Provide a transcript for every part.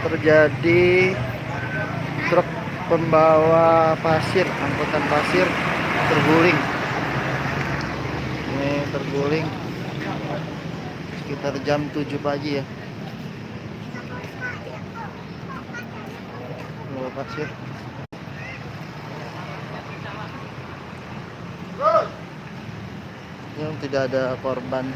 Terjadi truk pembawa pasir, angkutan pasir terguling. Ini terguling sekitar jam 7 pagi ya. Pembawa pasir. Yang tidak ada korban.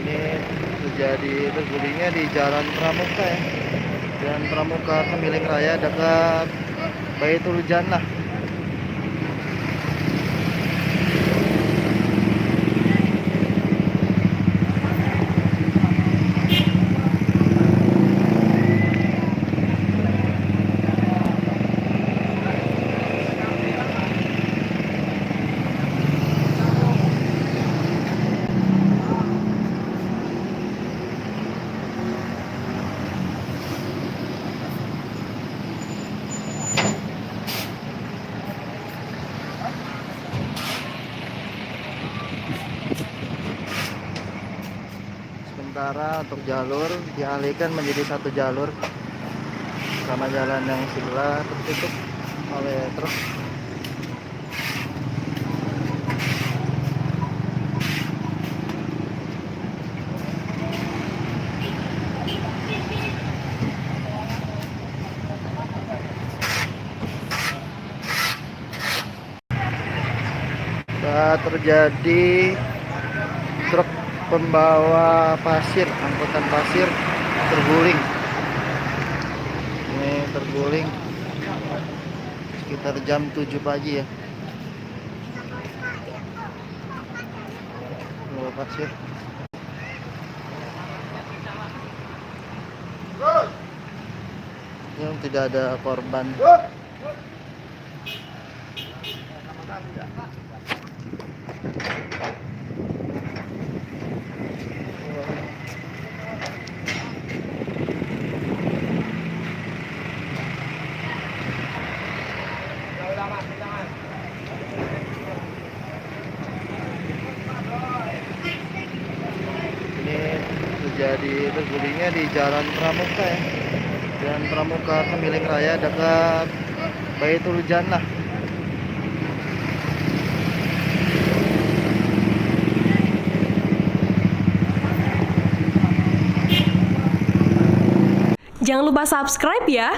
Ini terjadi tergulingnya di Jalan Pramuka ya. Jalan Pramuka Kemiling Raya dekat Baitul Jannah. Sementara untuk jalur dialihkan menjadi satu jalur karena jalan yang sebelah tertutup oleh truk. Terjadi truk pembawa pasir, angkutan pasir terguling. Ini terguling sekitar jam 7 pagi ya. Pembawa pasir. Yang tidak ada korban. Ini terjadi tergulingnya di Jalan Pramuka ya. Jalan Pramuka Kemiling Raya dekat Baitul Jannah. Jangan lupa subscribe ya.